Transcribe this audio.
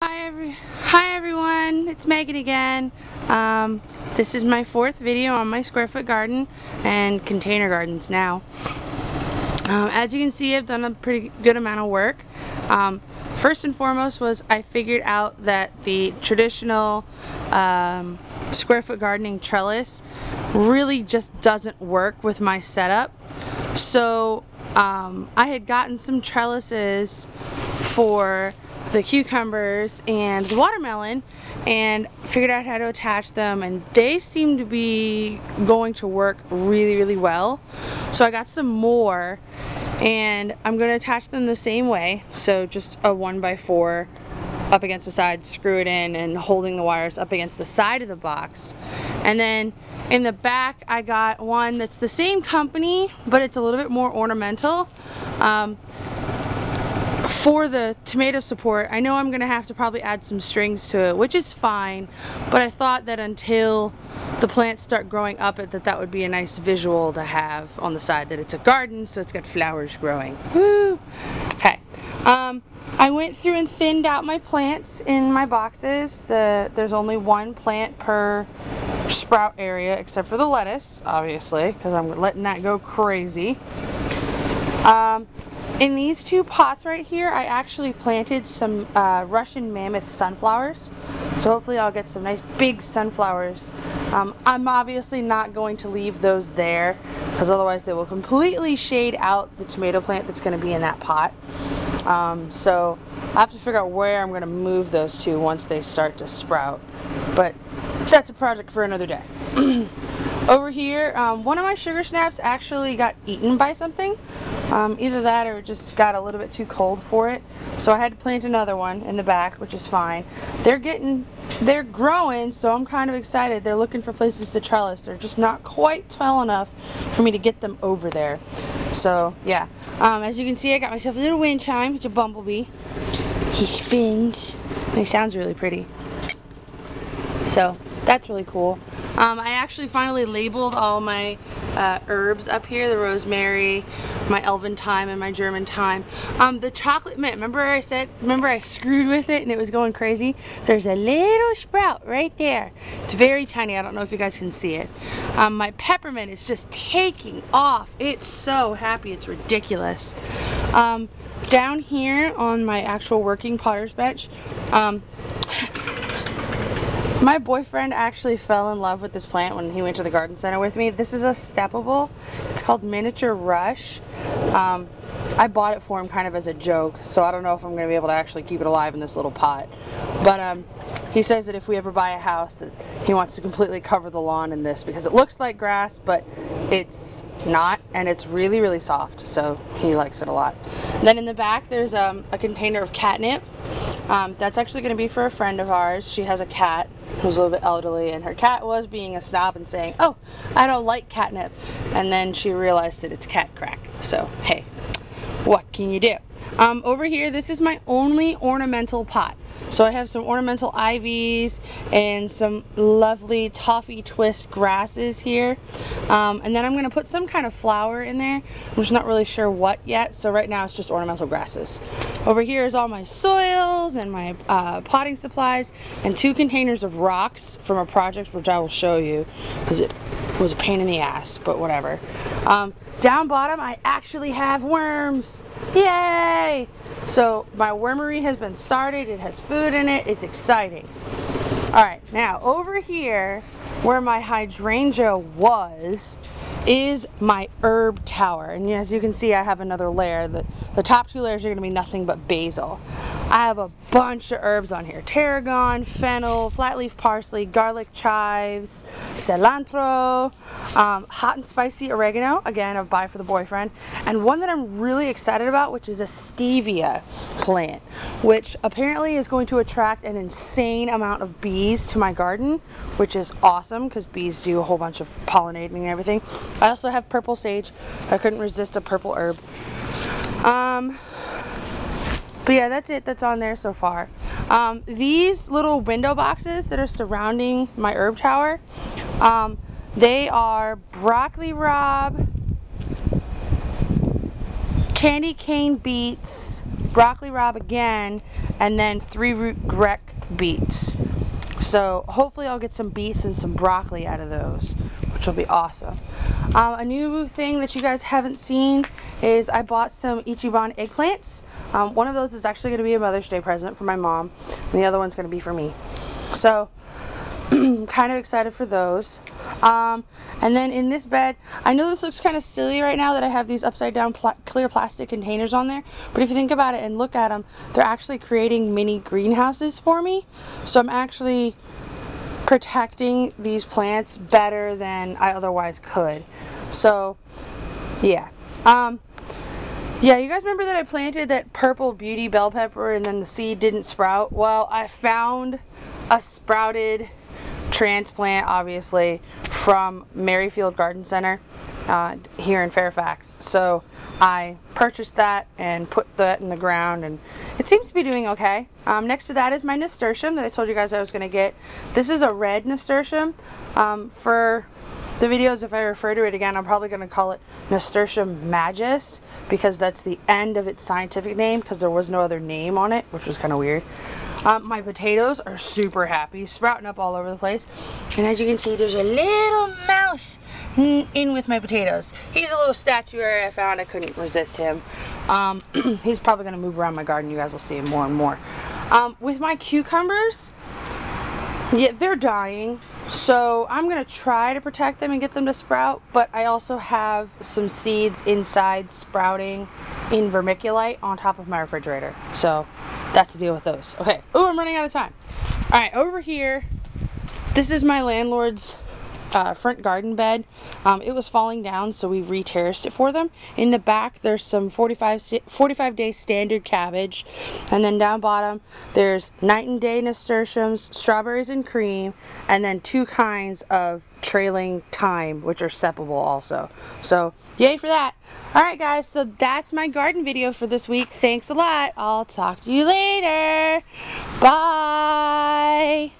Hi everyone, it's Megan again. This is my fourth video on my square foot garden and container gardens now. As you can see, I've done a pretty good amount of work. First and foremost was I figured out that the traditional square foot gardening trellis really just doesn't work with my setup. So I had gotten some trellises for the cucumbers and the watermelon and figured out how to attach them, and they seem to be going to work really well. So I got some more and I'm going to attach them the same way, so just a 1x4 up against the side, screw it in, and holding the wires up against the side of the box. And then in the back I got one that's the same company but it's a little bit more ornamental. For the tomato support, I know I'm gonna have to probably add some strings to it, which is fine, but I thought that until the plants start growing up that would be a nice visual to have on the side, that it's a garden, so it's got flowers growing. Woo! Okay. I went through and thinned out my plants in my boxes. There's only one plant per sprout area, except for the lettuce, obviously, because I'm letting that go crazy. In these two pots right here, I actually planted some Russian mammoth sunflowers. So hopefully I'll get some nice big sunflowers. I'm obviously not going to leave those there, because otherwise they will completely shade out the tomato plant that's going to be in that pot. So I have to figure out where I'm going to move those to once they start to sprout. But that's a project for another day. Over here, one of my sugar snaps actually got eaten by something. Either that or it just got a little bit too cold for it. So I had to plant another one in the back, which is fine. They're growing, so I'm kind of excited. They're looking for places to trellis. They're just not quite tall enough for me to get them over there. So yeah, as you can see, I got myself a little wind chime. It's a bumblebee. He spins and he sounds really pretty. So that's really cool. I actually finally labeled all my herbs up here, the rosemary, my elven thyme, and my German thyme. The chocolate mint, remember I screwed with it and it was going crazy? There's a little sprout right there. It's very tiny, I don't know if you guys can see it. My peppermint is just taking off. It's so happy, it's ridiculous. Down here on my actual working potter's bench, my boyfriend actually fell in love with this plant when he went to the garden center with me. This is a steppable. It's called Miniature Rush. I bought it for him kind of as a joke, so I don't know if I'm going to be able to actually keep it alive in this little pot. But he says that if we ever buy a house, that he wants to completely cover the lawn in this, because it looks like grass, but it's not, and it's really soft, so he likes it a lot. And then in the back there's a container of catnip. That's actually going to be for a friend of ours. She has a cat who's a little bit elderly, and her cat was being a snob and saying, "Oh, I don't like catnip," and then she realized that it's cat crack. So hey, what can you do? Over here, this is my only ornamental pot. So I have some ornamental ivies and some lovely toffee twist grasses here. And then I'm going to put some kind of flower in there. I'm just not really sure what yet. So right now it's just ornamental grasses. Over here is all my soils and my potting supplies and 2 containers of rocks from a project which I will show you, because it was a pain in the ass, but whatever. Down bottom I actually have worms. Yay! So my wormery has been started. It has food in it. It's exciting. Alright, now over here where my hydrangea was is my herb tower, and as you can see I have another layer. The top 2 layers are going to be nothing but basil. I have a bunch of herbs on here: tarragon, fennel, flatleaf parsley, garlic chives, cilantro, hot and spicy oregano, again a buy for the boyfriend, and one that I'm really excited about, which is a stevia plant, which apparently is going to attract an insane amount of bees to my garden, which is awesome because bees do a whole bunch of pollinating and everything. I also have purple sage. I couldn't resist a purple herb. But yeah, that's it that's on there so far. These little window boxes that are surrounding my herb tower, they are broccoli rabe, candy cane beets, broccoli rabe again, and then 3-root grec beets. So hopefully I'll get some beets and some broccoli out of those, which will be awesome. A new thing that you guys haven't seen is I bought some Ichiban eggplants. One of those is actually going to be a Mother's Day present for my mom, and the other one's going to be for me. So kind of excited for those. And then in this bed, I know this looks kind of silly right now that I have these upside down clear plastic containers on there, but if you think about it and look at them, they're actually creating mini greenhouses for me. So I'm actually protecting these plants better than I otherwise could. So yeah. Yeah, you guys remember that I planted that purple beauty bell pepper and then the seed didn't sprout? Well, I found a sprouted transplant, obviously, from Merrifield Garden Center here in Fairfax. So I purchased that and put that in the ground, and it seems to be doing okay. Next to that is my nasturtium that I told you guys I was going to get. This is a red nasturtium. For the videos, if I refer to it again, I'm probably going to call it Nasturtium majus, because that's the end of its scientific name, because there was no other name on it, which was kind of weird. My potatoes are super happy, sprouting up all over the place. And as you can see, there's a little mouse in with my potatoes. He's a little statuary I found. I couldn't resist him. He's probably going to move around my garden. You guys will see him more and more. With my cucumbers, yeah, they're dying. So I'm going to try to protect them and get them to sprout, but I also have some seeds inside sprouting in vermiculite on top of my refrigerator. So that's the deal with those. Okay. Oh, I'm running out of time. All right, over here, this is my landlord's front garden bed. It was falling down, so we re-terraced it for them. In the back, there's some 45-day standard cabbage, and then down bottom, there's night and day nasturtiums, strawberries and cream, and then 2 kinds of trailing thyme, which are seppable also. So, yay for that. Alright guys, so that's my garden video for this week. Thanks a lot. I'll talk to you later. Bye.